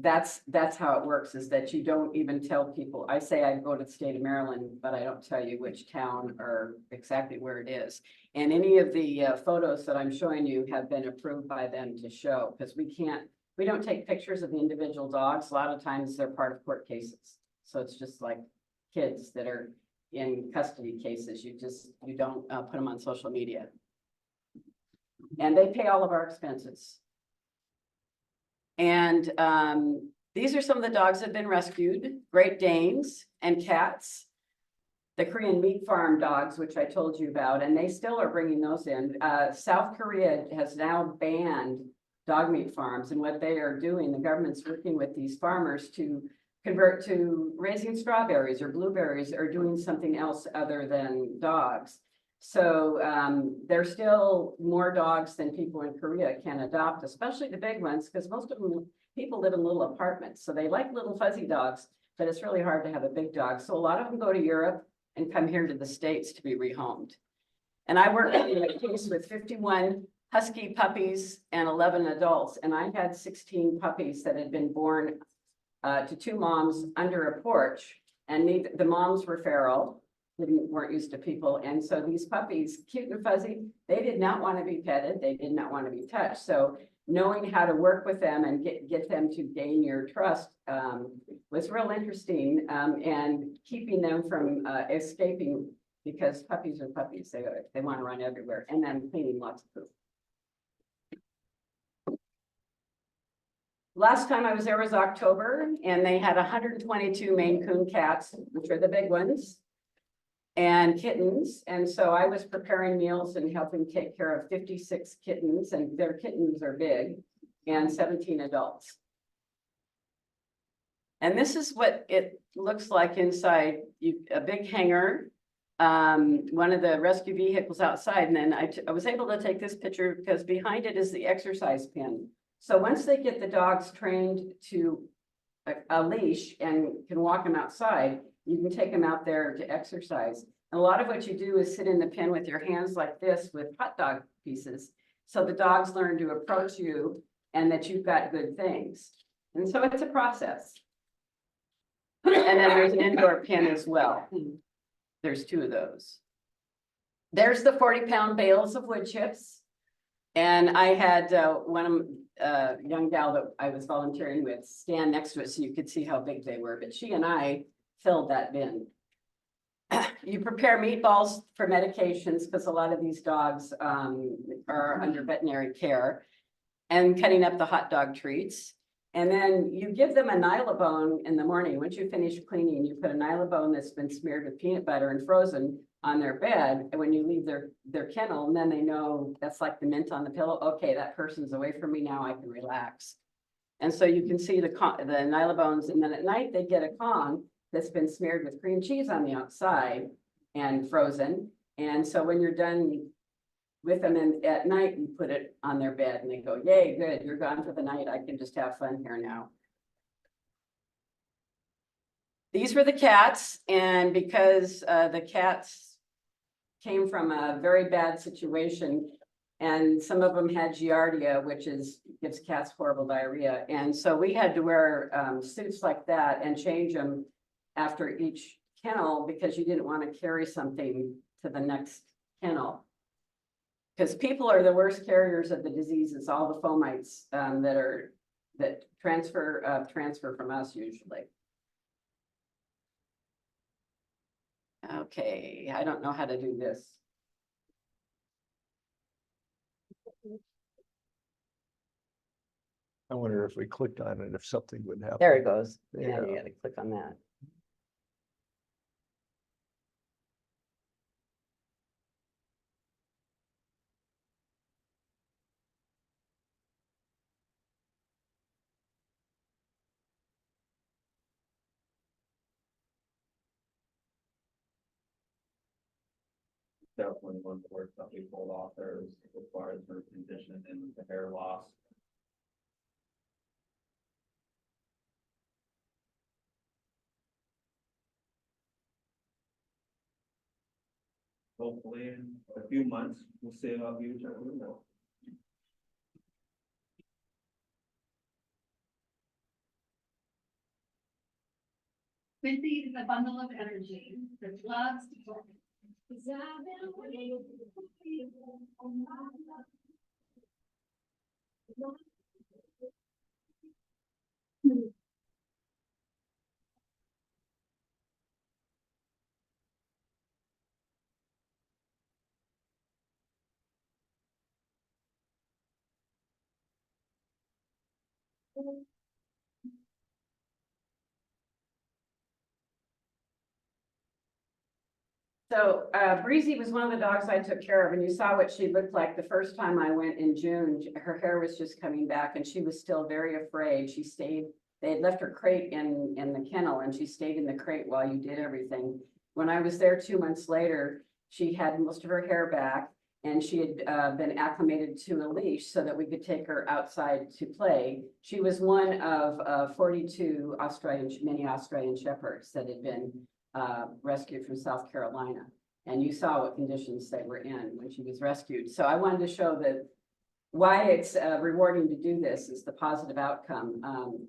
that's how it works, is that you don't even tell people. I say I go to the state of Maryland, but I don't tell you which town or exactly where it is. And any of the photos that I'm showing you have been approved by them to show, because we don't take pictures of the individual dogs. A lot of times they're part of court cases. So it's just like kids that are in custody cases. You don't put them on social media. And they pay all of our expenses. And these are some of the dogs that have been rescued: Great Danes and cats. The Korean meat farm dogs, which I told you about, and they still are bringing those in. South Korea has now banned dog meat farms, and what they are doing, the government's working with these farmers to convert to raising strawberries or blueberries or doing something else other than dogs. So there's still more dogs than people in Korea can adopt, especially the big ones, because most of them, people live in little apartments. So they like little fuzzy dogs, but it's really hard to have a big dog. So a lot of them go to Europe and come here to the States to be rehomed. And I worked in a case with 51 husky puppies and 11 adults. And I had 16 puppies that had been born to two moms under a porch. And the moms were feral, weren't used to people. And so these puppies, cute and fuzzy, they did not want to be petted. They did not want to be touched. So knowing how to work with them and get them to gain your trust was real interesting, and keeping them from escaping, because puppies are puppies. They want to run everywhere, and then cleaning lots of poop. Last time I was there was October, and they had 122 Maine Coon cats, which are the big ones, and kittens. And so I was preparing meals and helping take care of 56 kittens, and their kittens are big, and 17 adults. And this is what it looks like inside. A big hangar, one of the rescue vehicles outside. And then I was able to take this picture because behind it is the exercise pen. So once they get the dogs trained to a leash and can walk them outside, you can take them out there to exercise. And a lot of what you do is sit in the pen with your hands like this with hot dog pieces. So the dogs learn to approach you and that you've got good things. And so it's a process. And then there's an indoor pen as well. There's two of those. There's the 40-pound bales of wood chips. And I had one young gal that I was volunteering with stand next to it so you could see how big they were. But she and I filled that bin. You prepare meatballs for medications because a lot of these dogs are under veterinary care, and cutting up the hot dog treats. And then you give them a Nylabone in the morning. Once you finish cleaning, you put a Nylabone that's been smeared with peanut butter and frozen on their bed. And when you leave their kennel, and then they know that's like the mint on the pillow. Okay, that person's away from me now, I can relax. And so you can see the Nylabones, and then at night they get a Kong that's been smeared with cream cheese on the outside and frozen. And so when you're done with them at night, you put it on their bed and they go, yay, good, you're gone for the night. I can just have fun here now. These were the cats. And because the cats came from a very bad situation, and some of them had Giardia, which gives cats horrible diarrhea. And so we had to wear suits like that and change them after each kennel because you didn't want to carry something to the next kennel. Because people are the worst carriers of the diseases, all the fomites that transfer from us usually. Okay, I don't know how to do this. I wonder if we clicked on it, if something would happen. There it goes. Yeah, Yeah. you gotta click on that. Definitely one of the words that we pulled off there is required for condition and the hair loss. Hopefully in a few months, we'll see about you. Quincy is a bundle of energy that loves to play. So Breezy was one of the dogs I took care of, and you saw what she looked like the first time I went in June. Her hair was just coming back and she was still very afraid. She stayed, they had left her crate in the kennel and she stayed in the crate while you did everything. When I was there 2 months later, she had most of her hair back and she had been acclimated to a leash so that we could take her outside to play. She was one of 42 mini Australian Shepherds that had been rescued from South Carolina. And you saw what conditions they were in when she was rescued. So I wanted to show that why it's rewarding to do this is the positive outcome.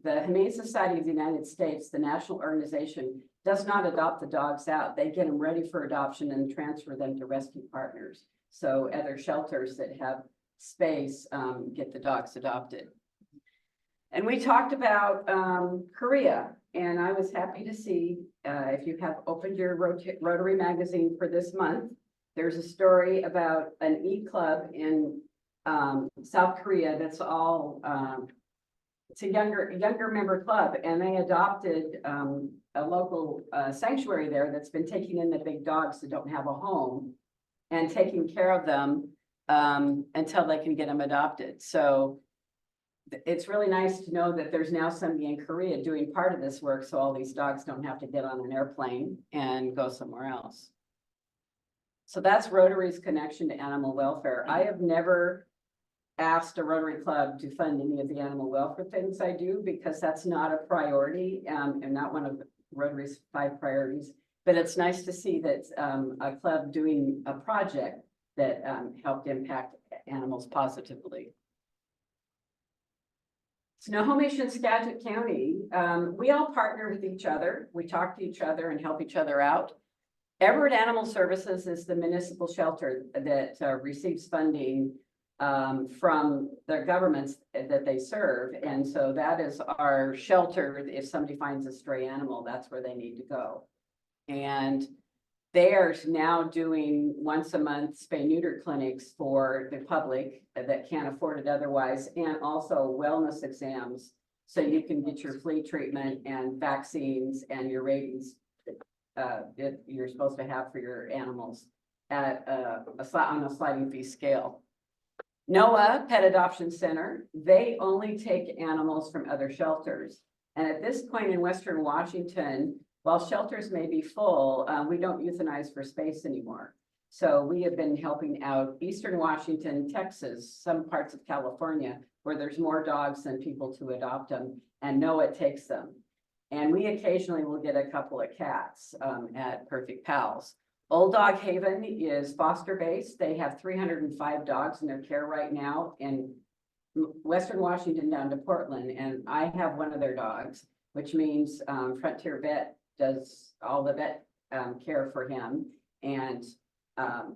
The Humane Society of the United States, the national organization, does not adopt the dogs out. They get them ready for adoption and transfer them to rescue partners. So other shelters that have space get the dogs adopted. And we talked about Korea, and I was happy to see, if you have opened your Rotary magazine for this month, there's a story about an e-club in South Korea that's all, it's a younger member club, and they adopted a local sanctuary there that's been taking in the big dogs that don't have a home and taking care of them until they can get them adopted. So it's really nice to know that there's now somebody in Korea doing part of this work, so all these dogs don't have to get on an airplane and go somewhere else. So that's Rotary's connection to animal welfare. I have never asked a Rotary Club to fund any of the animal welfare things I do because that's not a priority and not one of Rotary's 5 priorities. But it's nice to see that a club doing a project that helped impact animals positively. Snohomish and Skagit County, we all partner with each other. We talk to each other and help each other out. Everett Animal Services is the municipal shelter that receives funding from the governments that they serve. And so that is our shelter. If somebody finds a stray animal, that's where they need to go. And they are now doing once a month spay neuter clinics for the public that can't afford it otherwise, and also wellness exams. So you can get your flea treatment and vaccines and your rabies that you're supposed to have for your animals at on a sliding fee scale. NOAA Pet Adoption Center, they only take animals from other shelters. And at this point in Western Washington, while shelters may be full, we don't euthanize for space anymore. So we have been helping out Eastern Washington, Texas, some parts of California, where there's more dogs than people to adopt them, and NOAA takes them. And we occasionally will get a couple of cats at Perfect Pals. Old Dog Haven is foster based. They have 305 dogs in their care right now in Western Washington down to Portland. And I have one of their dogs, which means Frontier Vet does all the vet care for him. And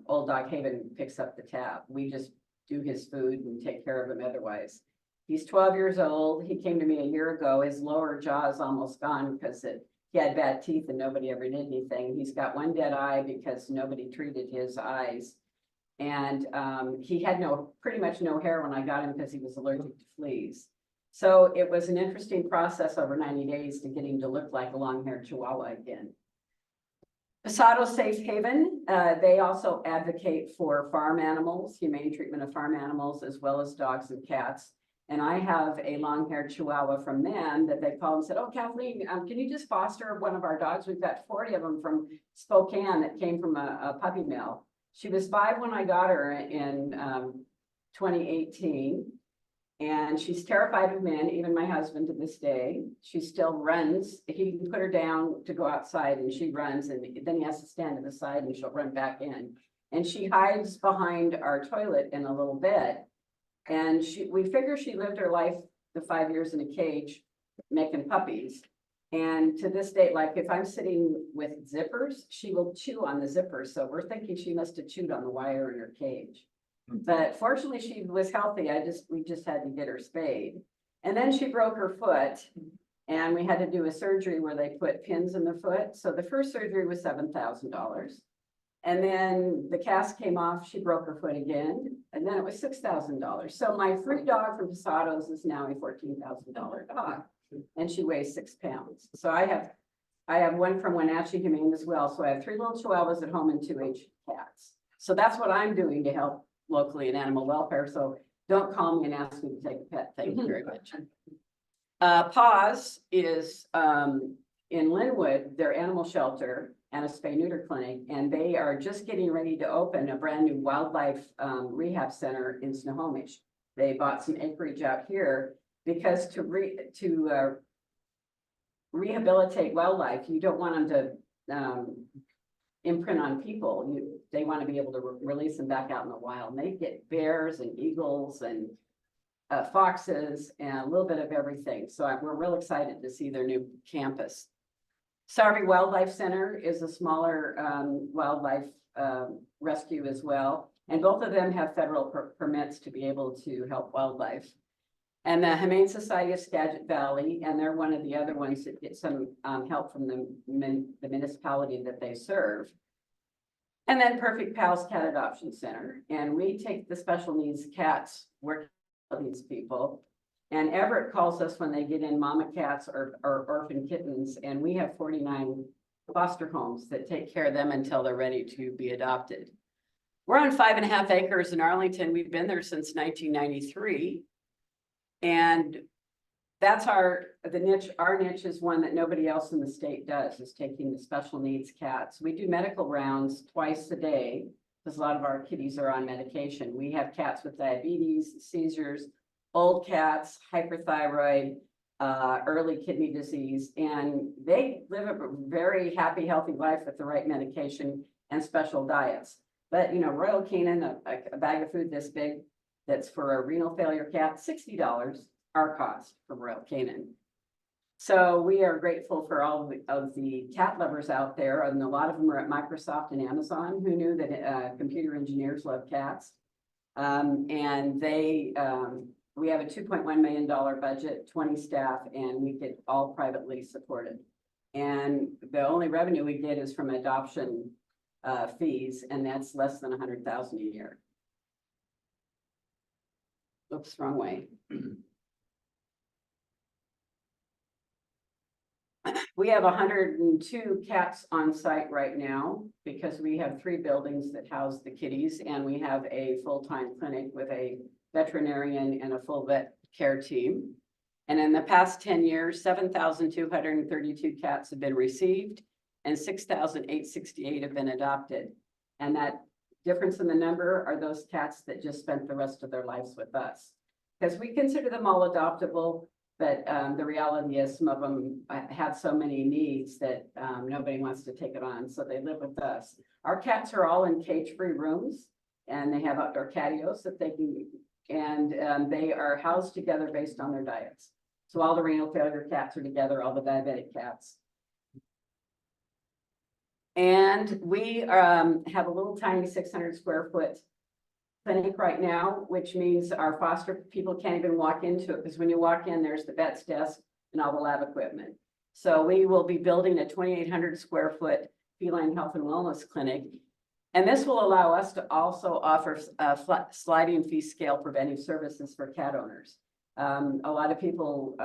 Old Dog Haven picks up the tab. We just do his food and take care of him otherwise. He's 12 years old. He came to me a year ago. His lower jaw is almost gone because he had bad teeth and nobody ever did anything. He's got one dead eye because nobody treated his eyes. And he had pretty much no hair when I got him because he was allergic to fleas. So it was an interesting process over 90 days to get him to look like a long-haired Chihuahua again. Pasado Safe Haven, they also advocate for farm animals, humane treatment of farm animals, as well as dogs and cats. And I have a long-haired Chihuahua from them that they called and said, oh, Kathleen, can you just foster one of our dogs? We've got 40 of them from Spokane that came from a puppy mill. She was 5 when I got her in 2018. And she's terrified of men, even my husband to this day. She still runs. He can put her down to go outside and she runs, and then he has to stand to the side and she'll run back in. And she hides behind our toilet in a little bed. And we figure she lived her life, the 5 years in a cage, making puppies. And to this day, like if I'm sitting with zippers, she will chew on the zippers. So we're thinking she must have chewed on the wire in her cage. But fortunately, she was healthy. We just had to get her spayed. And then she broke her foot and we had to do a surgery where they put pins in the foot. So the first surgery was $7,000. And then the cast came off, she broke her foot again, and then it was $6,000. So my free dog from Posados is now a $14,000 dog, and she weighs 6 pounds. So I have one from Wenatchee Humane as well. So I have 3 little Chihuahuas at home and 2 H cats. So that's what I'm doing to help locally in animal welfare. So don't call me and ask me to take a pet. Thank you very much. Paws is in Linwood, their animal shelter and a spay neuter clinic, and they are just getting ready to open a brand new wildlife rehab center in Snohomish. They bought some acreage out here because to rehabilitate wildlife, you don't want them to imprint on people. They want to be able to release them back out in the wild. And they get bears and eagles and foxes and a little bit of everything. So we're real excited to see their new campus. Sarvey Wildlife Center is a smaller wildlife rescue as well. And both of them have federal permits to be able to help wildlife. And the Humane Society of Skagit Valley, and they're one of the other ones that get some help from the municipality that they serve. And then Perfect Pals Cat Adoption Center. And we take the special needs cats working with these people. And Everett calls us when they get in mama cats or orphan kittens, and we have 49 foster homes that take care of them until they're ready to be adopted. We're on 5.5 acres in Arlington. We've been there since 1993. And that's our niche. Our niche is one that nobody else in the state does, is taking the special needs cats. We do medical rounds twice a day because a lot of our kitties are on medication. We have cats with diabetes, seizures, old cats, hyperthyroid, early kidney disease, and they live a very happy, healthy life with the right medication and special diets. But, you know, Royal Canin, a bag of food this big, that's for a renal failure cat, $60 our cost from Royal Canin. So we are grateful for all of the cat lovers out there, and a lot of them are at Microsoft and Amazon. Who knew that computer engineers love cats? And they, we have a $2.1 million budget, 20 staff, and we get all privately supported. And the only revenue we get is from adoption fees, and that's less than $100,000 a year. Oops, wrong way. We have 102 cats on site right now because we have 3 buildings that house the kitties, and we have a full-time clinic with a veterinarian and a full vet care team. And in the past 10 years, 7,232 cats have been received and 6,868 have been adopted. And that difference in the number are those cats that just spent the rest of their lives with us. Because we consider them all adoptable, but the reality is some of them have so many needs that nobody wants to take it on, so they live with us. Our cats are all in cage-free rooms, and they have outdoor catios that they can, and they are housed together based on their diets. So all the renal failure cats are together, all the diabetic cats. And we have a little tiny 600 square foot clinic right now, which means our foster people can't even walk into it, because when you walk in, there's the vet's desk and all the lab equipment. So we will be building a 2,800 square foot feline health and wellness clinic. And this will allow us to also offer sliding fee scale preventive services for cat owners. A lot of people,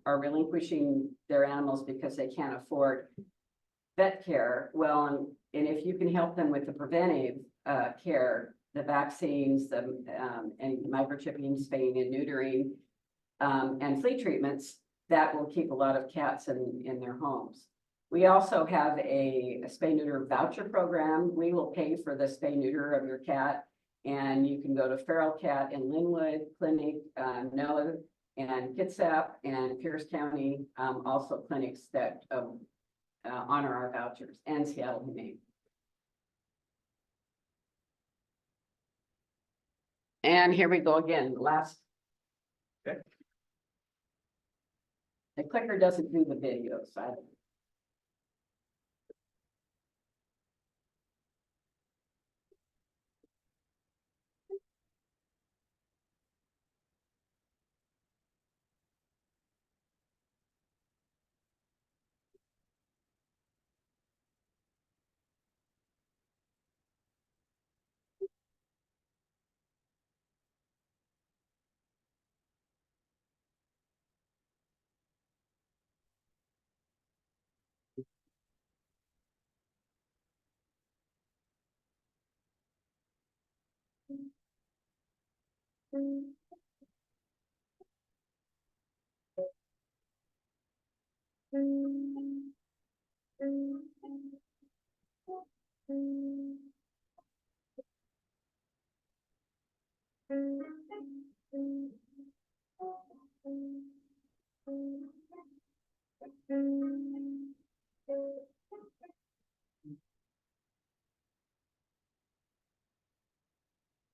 are relinquishing their animals because they can't afford vet care. Well, and if you can help them with the preventive, care, the vaccines, and microchipping, spaying and neutering, and flea treatments, that will keep a lot of cats in their homes. We also have a spay neuter voucher program. We will pay for the spay neuter of your cat. And you can go to Feral Cat in Linwood Clinic, Noah and Kitsap and Pierce County, also clinics that honor our vouchers, and Seattle Humane. And here we go again, last. Okay. The clicker doesn't do the video, so I don't.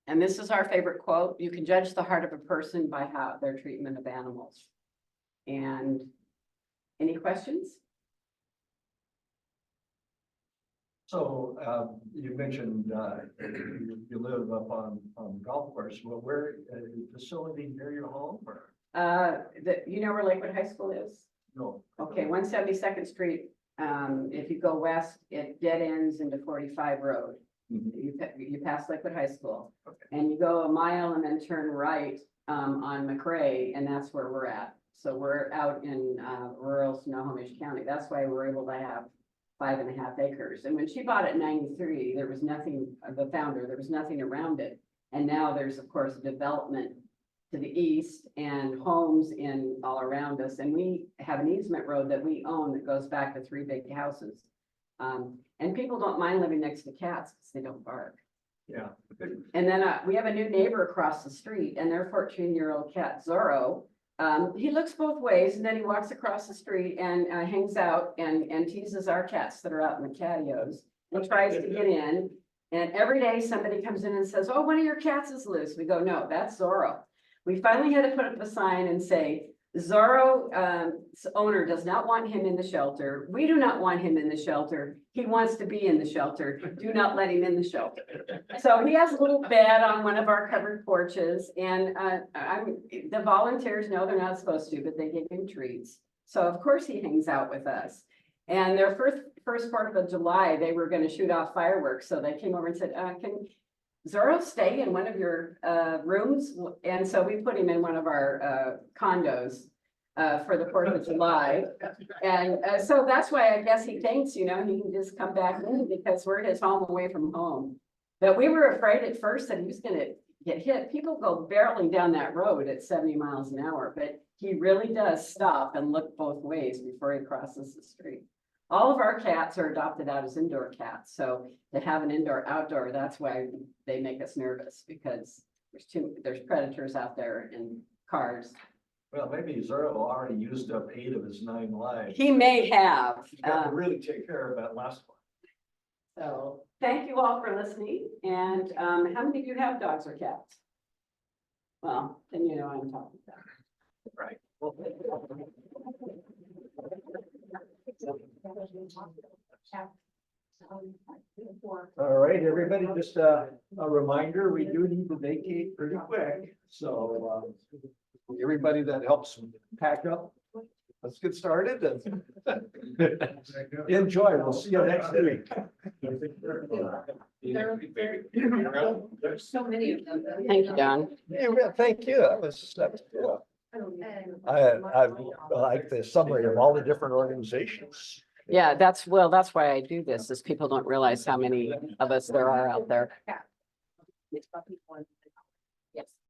And this is our favorite quote: "You can judge the heart of a person by how their treatment of animals." And any questions? So, you mentioned, you live up on the golf course. Well, where, facility near your home or? You know where Lakewood High School is? No. Okay, 172nd Street. If you go west, it dead ends into 45 Road. You pass Lakewood High School. And you go a mile and then turn right, on McRae, and that's where we're at. So we're out in, rural Snohomish County. That's why we're able to have 5.5 acres. And when she bought it in 93, there was nothing, the founder, there was nothing around it. And now there's, of course, development to the east and homes in all around us. And we have an easement road that we own that goes back to 3 big houses. And people don't mind living next to cats because they don't bark. Yeah. And then we have a new neighbor across the street, and their 14-year-old cat Zorro. He looks both ways, and then he walks across the street and hangs out and teases our cats that are out in the patios. And tries to get in. And every day somebody comes in and says, "Oh, one of your cats is loose." We go, "No, that's Zorro." We finally had to put up a sign and say, Zorro's owner does not want him in the shelter. We do not want him in the shelter. He wants to be in the shelter. Do not let him in the shelter. So he has a little bed on one of our covered porches, and the volunteers know they're not supposed to, but they give him treats. So of course he hangs out with us. And their first 4th of July, they were going to shoot off fireworks. So they came over and said, "Can Zorro stay in one of your rooms?" And so we put him in one of our condos for the 4th of July. And so that's why I guess he thinks, he can just come back in because we're his home away from home. But we were afraid at first that he was going to get hit. People go barreling down that road at 70 miles an hour, but he really does stop and look both ways before he crosses the street. All of our cats are adopted out as indoor cats. So to have an indoor outdoor, that's why they make us nervous, because there's predators out there and cars. Well, maybe Zorro already used up 8 of his 9 lives. He may have. You got to really take care of that last one. So thank you all for listening. And how many of you have dogs or cats? Well, then you know what I'm talking about. Right. All right, everybody, just a reminder, we do need to vacate pretty quick. So everybody that helps pack up, let's get started and enjoy. We'll see you next week. There's so many of them. Thank you, Don. Yeah, thank you. That was cool. I like the summary of all the different organizations. Yeah, that's why I do this, is people don't realize how many of us there are out there.